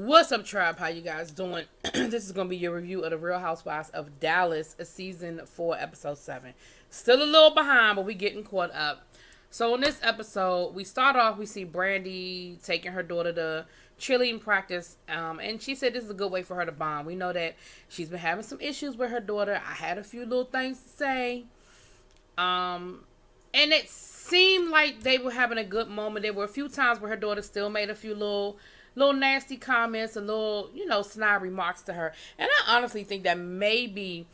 What's up, tribe? How you guys doing? This is going to be your review of the Real Housewives of Dallas, season 4, episode 7. Still a little behind, but we getting caught up. So in this episode, we start off, we see Brandy taking her daughter to cheerleading practice, and she said this is a good way for her to bond. We know that she's been having some issues with her daughter. I had a few little things to say, and it seemed like they were having a good moment. There were a few times where her daughter still made a few little nasty comments, a little, snide remarks to her. And I honestly think that maybe,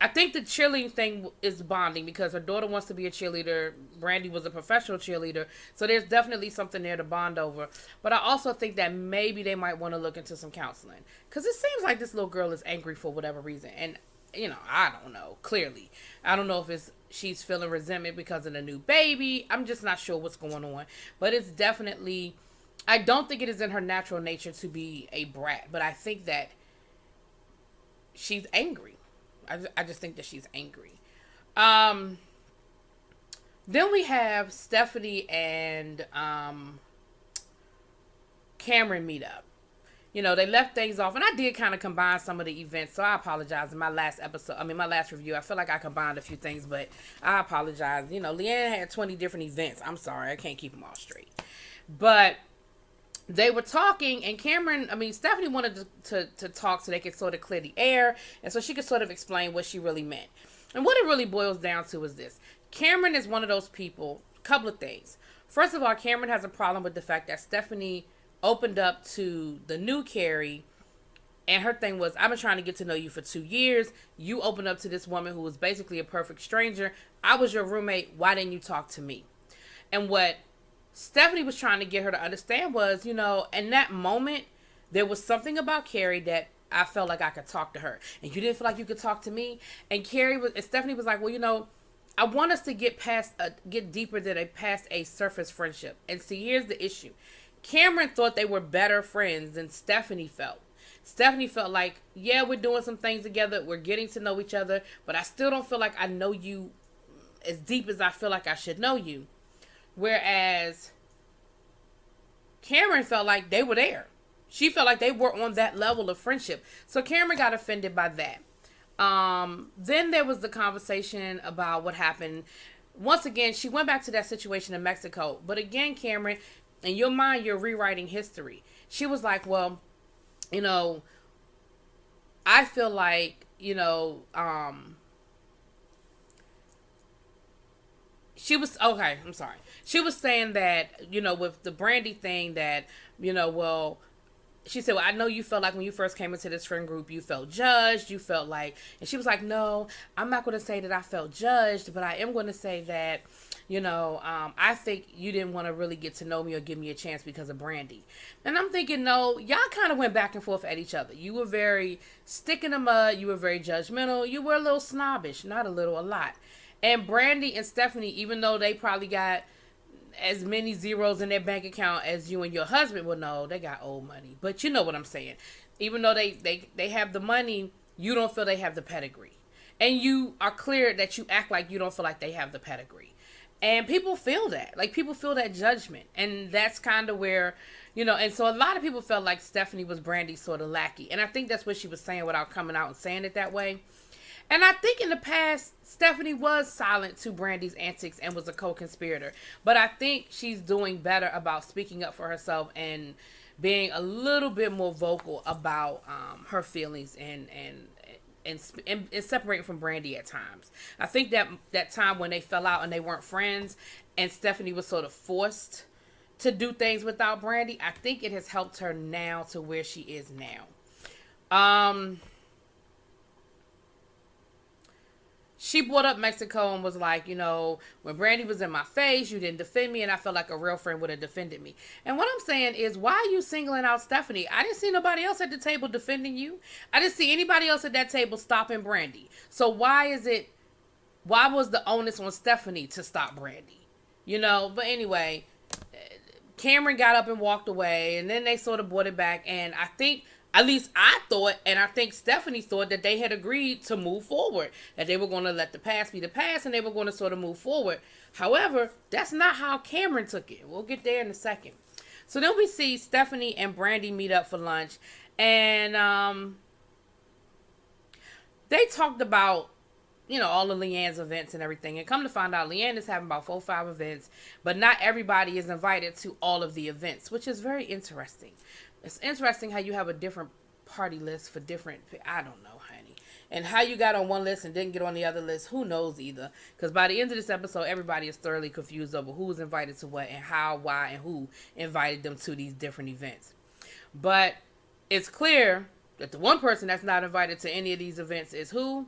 I think the cheerleading thing is bonding because her daughter wants to be a cheerleader. Brandy was a professional cheerleader. So there's definitely something there to bond over. But I also think that maybe they might want to look into some counseling. Because it seems like this little girl is angry for whatever reason. And, I don't know, clearly. I don't know if she's feeling resentment because of the new baby. I'm just not sure what's going on. But it's definitely, I don't think it is in her natural nature to be a brat, but I think that she's angry. I just think that she's angry. Then we have Stephanie and Cameron meet up. They left things off, and I did kind of combine some of the events, so I apologize. In my last review, I feel like I combined a few things, but I apologize. Leanne had 20 different events. I'm sorry, I can't keep them all straight. But they were talking, and Stephanie wanted to talk so they could sort of clear the air, and so she could sort of explain what she really meant. And what it really boils down to is this. Cameron is one of those people, couple of things. First of all, Cameron has a problem with the fact that Stephanie opened up to the new Carrie, and her thing was, I've been trying to get to know you for 2 years. You opened up to this woman who was basically a perfect stranger. I was your roommate. Why didn't you talk to me? And what Stephanie was trying to get her to understand was, in that moment, there was something about Carrie that I felt like I could talk to her. And you didn't feel like you could talk to me? And Stephanie was like, well, I want us to get deeper than past a surface friendship. And see, here's the issue. Cameron thought they were better friends than Stephanie felt. Stephanie felt like, yeah, we're doing some things together. We're getting to know each other. But I still don't feel like I know you as deep as I feel like I should know you. Whereas Cameron felt like they were there. She felt like they were on that level of friendship. So Cameron got offended by that. Then there was the conversation about what happened. Once again, she went back to that situation in Mexico. But again, Cameron, in your mind, you're rewriting history. She was like, well, I feel like, she was saying that, with the Brandy thing that, she said, well, I know you felt like when you first came into this friend group, you felt judged. You felt like, and she was like, no, I'm not going to say that I felt judged, but I am going to say that, I think you didn't want to really get to know me or give me a chance because of Brandy. And I'm thinking, no, y'all kind of went back and forth at each other. You were very stick in the mud. You were very judgmental. You were a little snobbish, not a little, a lot. And Brandy and Stephanie, even though they probably got as many zeros in their bank account as you and your husband will know, they got old money. But you know what I'm saying. Even though they have the money, you don't feel they have the pedigree. And you are clear that you act like you don't feel like they have the pedigree. And people feel that. Like, people feel that judgment. And that's kind of where, and so a lot of people felt like Stephanie was Brandy's sort of lackey. And I think that's what she was saying without coming out and saying it that way. And I think in the past, Stephanie was silent to Brandy's antics and was a co-conspirator. But I think she's doing better about speaking up for herself and being a little bit more vocal about her feelings and separating from Brandy at times. I think that time when they fell out and they weren't friends and Stephanie was sort of forced to do things without Brandy, I think it has helped her now to where she is now. She brought up Mexico and was like, when Brandy was in my face, you didn't defend me, and I felt like a real friend would have defended me. And what I'm saying is, why are you singling out Stephanie? I didn't see nobody else at the table defending you. I didn't see anybody else at that table stopping Brandy. So why was the onus on Stephanie to stop Brandy? But anyway, Cameron got up and walked away, and then they sort of brought it back, and I think, at least I thought, and I think Stephanie thought, that they had agreed to move forward, that they were going to let the past be the past and they were going to sort of move forward. However, that's not how Cameron took it. We'll get there in a second. So then we see Stephanie and Brandy meet up for lunch, and they talked about, all of Leanne's events and everything. And come to find out, Leanne is having about 4 or 5 events, but not everybody is invited to all of the events, which is very interesting. It's interesting how you have a different party list for different, I don't know, honey. And how you got on one list and didn't get on the other list, who knows either. Because by the end of this episode, everybody is thoroughly confused over who was invited to what and how, why, and who invited them to these different events. But it's clear that the one person that's not invited to any of these events is who?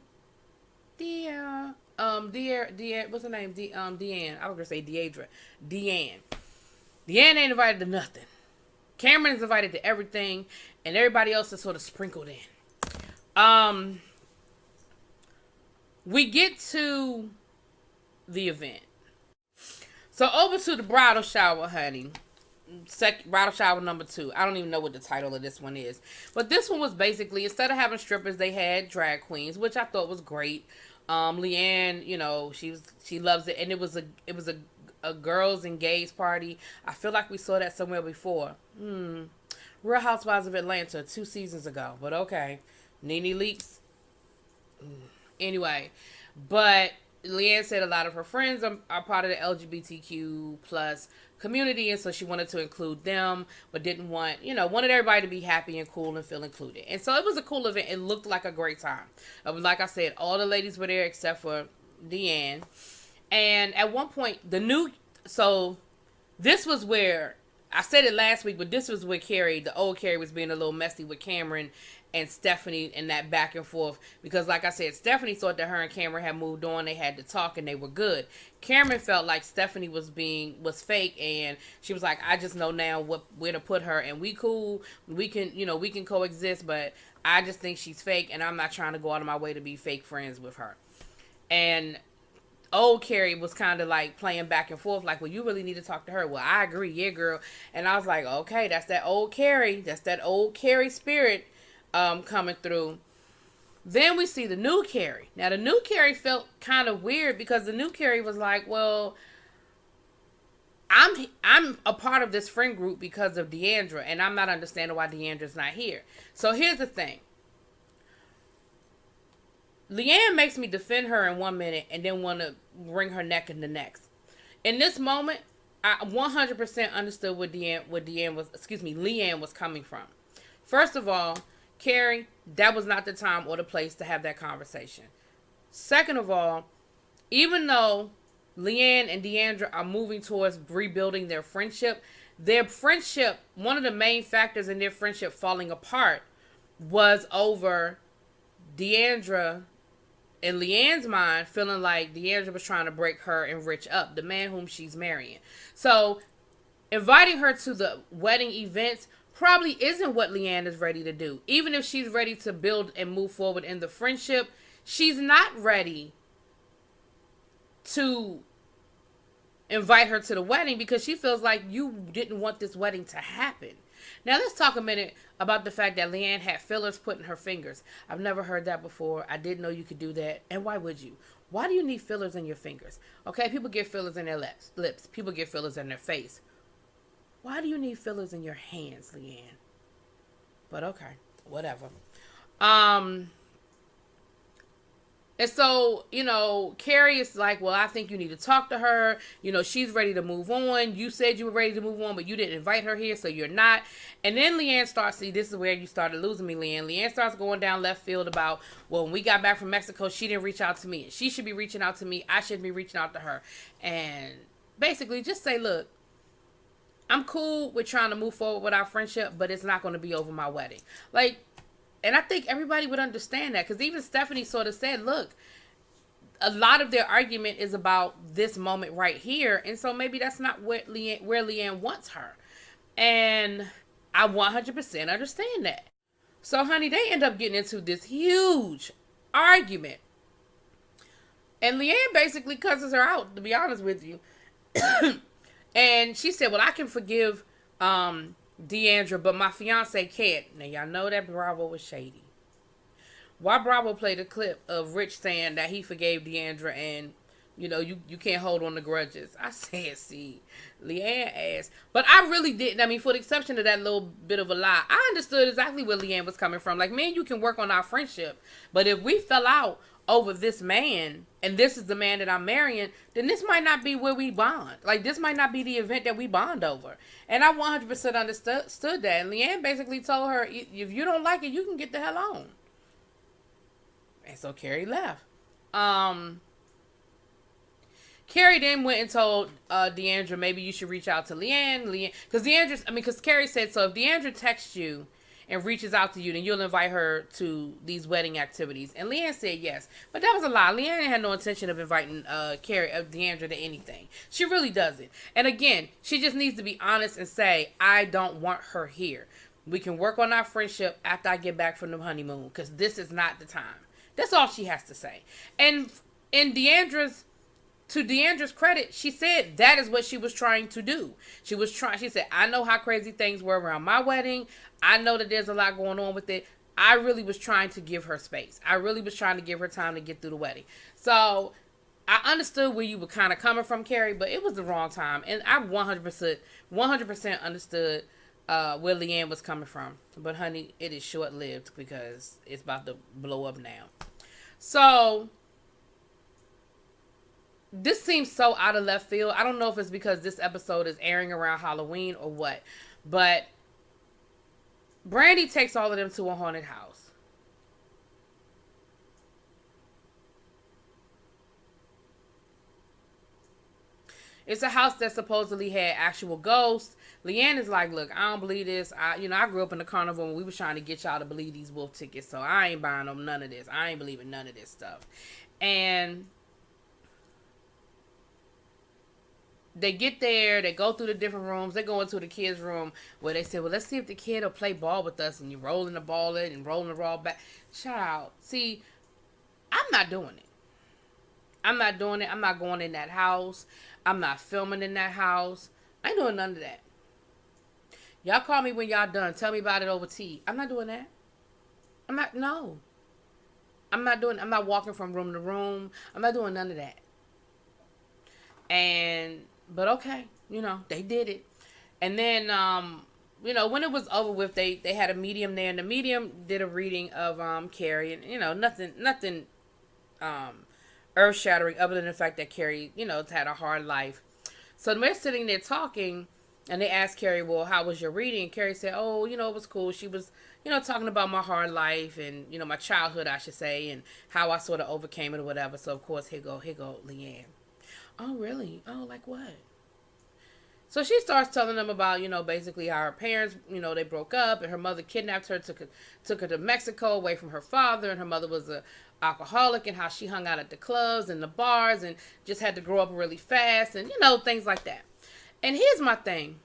Deanne, what's her name? Deanne. I was gonna say Deidre. Deanne ain't invited to nothing. Cameron's invited to everything, and everybody else is sort of sprinkled in. We get to the event. So over to the bridal shower, honey. Bridal shower number 2. I don't even know what the title of this one is, but this one was basically, instead of having strippers, they had drag queens, which I thought was great. Leanne, she loves it, and it was a girls and gays party. I feel like we saw that somewhere before. Real Housewives of Atlanta 2 seasons ago, but okay. Nene Leakes. Anyway, but Leanne said a lot of her friends are part of the LGBTQ plus community, and so she wanted to include them, but didn't wanted everybody to be happy and cool and feel included. And so it was a cool event. It looked like a great time. Like I said, all the ladies were there except for Deanne. And at one point, this was where, I said it last week, but this was where the old Carrie was being a little messy with Cameron and Stephanie and that back and forth. Because like I said, Stephanie thought that her and Cameron had moved on. They had to talk and they were good. Cameron felt like Stephanie was fake, and she was like, I just know now where to put her, and we cool. We can coexist, but I just think she's fake, and I'm not trying to go out of my way to be fake friends with her. And old Carrie was kind of like playing back and forth, like, well, you really need to talk to her. Well, I agree, yeah, girl. And I was like, okay, that's that old Carrie. That's that old Carrie spirit coming through. Then we see the new Carrie. Now, the new Carrie felt kind of weird because the new Carrie was like, well, I'm a part of this friend group because of Deandra, and I'm not understanding why Deandra's not here. So here's the thing. Leanne makes me defend her in 1 minute and then want to wring her neck in the next. In this moment, I 100% understood what Leanne was coming from. First of all, Carrie, that was not the time or the place to have that conversation. Second of all, even though Leanne and Deandra are moving towards rebuilding their friendship, one of the main factors in their friendship falling apart was over Deandra, in Leanne's mind, feeling like Deandra was trying to break her and Rich up, the man whom she's marrying. So, inviting her to the wedding events probably isn't what Leanne is ready to do. Even if she's ready to build and move forward in the friendship, she's not ready to invite her to the wedding because she feels like you didn't want this wedding to happen. Now, let's talk a minute about the fact that Leanne had fillers put in her fingers. I've never heard that before. I didn't know you could do that. And why would you? Why do you need fillers in your fingers? Okay, people get fillers in their lips. People get fillers in their face. Why do you need fillers in your hands, Leanne? But okay, whatever. And so, Carrie is like, well, I think you need to talk to her. She's ready to move on. You said you were ready to move on, but you didn't invite her here, so you're not. And then Leanne starts, this is where you started losing me, Leanne. Leanne starts going down left field about, well, when we got back from Mexico, she didn't reach out to me. She should be reaching out to me. I shouldn't be reaching out to her. And basically just say, look, I'm cool with trying to move forward with our friendship, but it's not going to be over my wedding. And I think everybody would understand that, because even Stephanie sort of said, look, a lot of their argument is about this moment right here. And so maybe that's not where Leanne wants her. And I 100% understand that. So, honey, they end up getting into this huge argument. And Leanne basically cusses her out, to be honest with you. And she said, well, I can forgive Deandra, but my fiance can't. Now, y'all know that Bravo was shady. Why Bravo played a clip of Rich saying that he forgave Deandra and You can't hold on to grudges. I said, see, Leanne asked. But I really didn't. I mean, for the exception of that little bit of a lie, I understood exactly where Leanne was coming from. Like, man, you can work on our friendship. But if we fell out over this man, and this is the man that I'm marrying, then this might not be where we bond. Like, this might not be the event that we bond over. And I 100% understood that. And Leanne basically told her, if you don't like it, you can get the hell on. And so Carrie left. Carrie then went and told Deandra, maybe you should reach out to Leanne, because Carrie said, so if Deandra texts you and reaches out to you, then you'll invite her to these wedding activities. And Leanne said yes, but that was a lie. Leanne had no intention of inviting Deandra to anything. She really doesn't. And again, she just needs to be honest and say, I don't want her here. We can work on our friendship after I get back from the honeymoon, because this is not the time. That's all she has to say. And to Deandra's credit, she said that is what she was trying to do. She said, I know how crazy things were around my wedding. I know that there's a lot going on with it. I really was trying to give her space. I really was trying to give her time to get through the wedding. So I understood where you were kind of coming from, Carrie, but it was the wrong time. And I 100% understood where Leanne was coming from. But honey, it is short-lived because it's about to blow up now. So this seems so out of left field. I don't know if it's because this episode is airing around Halloween or what. But Brandy takes all of them to a haunted house. It's a house that supposedly had actual ghosts. Leanne is like, look, I don't believe this. I grew up in the carnival and we was trying to get y'all to believe these wolf tickets. So I ain't buying them none of this. I ain't believing none of this stuff. And they get there, they go through the different rooms, they go into the kids' room where they say, well, let's see if the kid will play ball with us, and you're rolling the ball in and rolling the ball back. Child, see, I'm not doing it. I'm not doing it. I'm not going in that house. I'm not filming in that house. I ain't doing none of that. Y'all call me when y'all done. Tell me about it over tea. I'm not doing that. I'm not walking from room to room. I'm not doing none of that. But okay, they did it. And then, when it was over with, they had a medium there, and the medium did a reading of Carrie, and, nothing earth-shattering other than the fact that Carrie, had a hard life. So they're sitting there talking, and they asked Carrie, well, how was your reading? And Carrie said, oh, it was cool. She was, talking about my hard life and, my childhood, I should say, and how I sort of overcame it or whatever. So, of course, here go Leanne. Oh, really? Oh, like what? So she starts telling them about, basically how her parents, they broke up, and her mother kidnapped her, took her to Mexico away from her father, and her mother was a alcoholic, and how she hung out at the clubs and the bars and just had to grow up really fast, and, things like that. And here's my thing.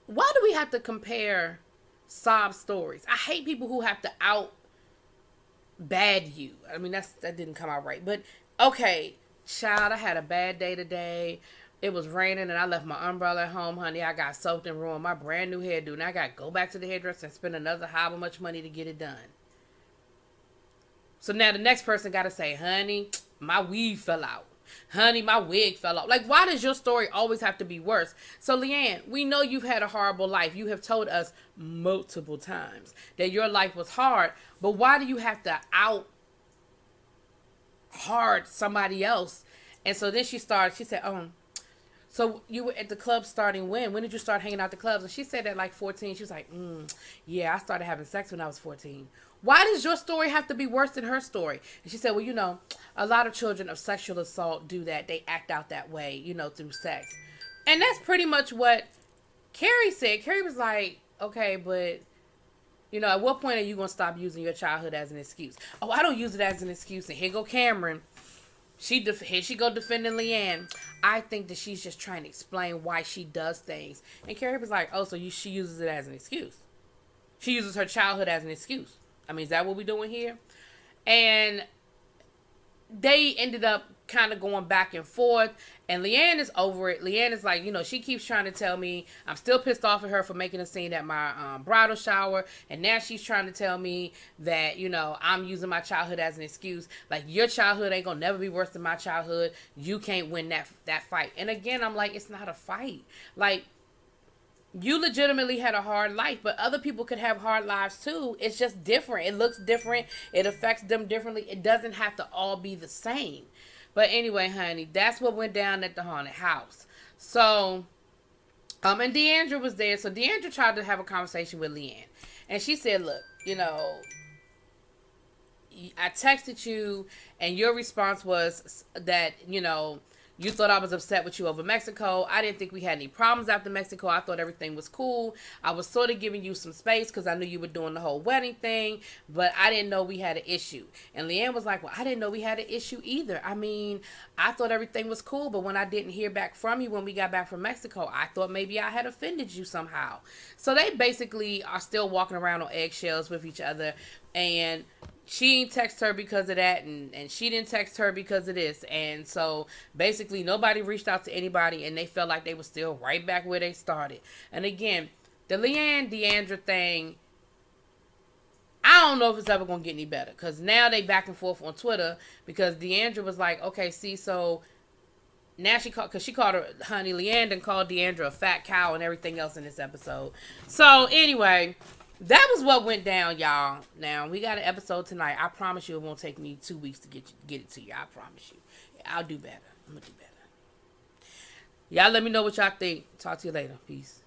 Why do we have to compare sob stories? I hate people who have to out bad you. I mean, that didn't come out right, but okay, child, I had a bad day today. It was raining and I left my umbrella at home, honey. I got soaked and ruined my brand new hairdo. And I got to go back to the hairdresser and spend another however much money to get it done. So now the next person got to say, honey, my weave fell out. Honey, my wig fell off. Like, why does your story always have to be worse? So, Leanne, we know you've had a horrible life. You have told us multiple times that your life was hard. But why do you have to out hard somebody else? And so then she said, so you were at the club starting when? When did you start hanging out the clubs? And she said that like 14. She was like, yeah, I started having sex when I was 14. Why does your story have to be worse than her story? And she said, well, a lot of children of sexual assault do that. They act out that way, through sex. And that's pretty much what Carrie said. Carrie was like, okay, but, at what point are you going to stop using your childhood as an excuse? Oh, I don't use it as an excuse. And here go Cameron. Here she go defending Leanne. I think that she's just trying to explain why she does things. And Carrie was like, oh, so she uses it as an excuse. She uses her childhood as an excuse. I mean, is that what we're doing here? And they ended up kind of going back and forth, and Leanne is over it. Leanne is like, she keeps trying to tell me I'm still pissed off at her for making a scene at my bridal shower, and now she's trying to tell me that, I'm using my childhood as an excuse. Like, your childhood ain't gonna never be worse than my childhood. You can't win that fight. And again, I'm like, it's not a fight. Like, you legitimately had a hard life, but other people could have hard lives too. It's just different. It looks different. It affects them differently. It doesn't have to all be the same. But anyway, honey, that's what went down at the haunted house. So, and Deandra was there. So Deandra tried to have a conversation with Leanne. And she said, look, I texted you and your response was that, you thought I was upset with you over Mexico. I didn't think we had any problems after Mexico. I thought everything was cool. I was sort of giving you some space because I knew you were doing the whole wedding thing, but I didn't know we had an issue. And Leanne was like, well, I didn't know we had an issue either. I mean, I thought everything was cool, but when I didn't hear back from you when we got back from Mexico, I thought maybe I had offended you somehow. So they basically are still walking around on eggshells with each other, and she didn't text her because of that, and she didn't text her because of this. And so basically nobody reached out to anybody, and they felt like they were still right back where they started. And again, the Leanne Deandra thing, I don't know if it's ever going to get any better, because now they back and forth on Twitter, because Deandra was like, okay, see, so now she called, because she called her, honey, Leanne and called Deandra a fat cow and everything else in this episode. So anyway, that was what went down, y'all. Now, we got an episode tonight. I promise you it won't take me 2 weeks to get it to you. I promise you. I'll do better. I'm going to do better. Y'all let me know what y'all think. Talk to you later. Peace.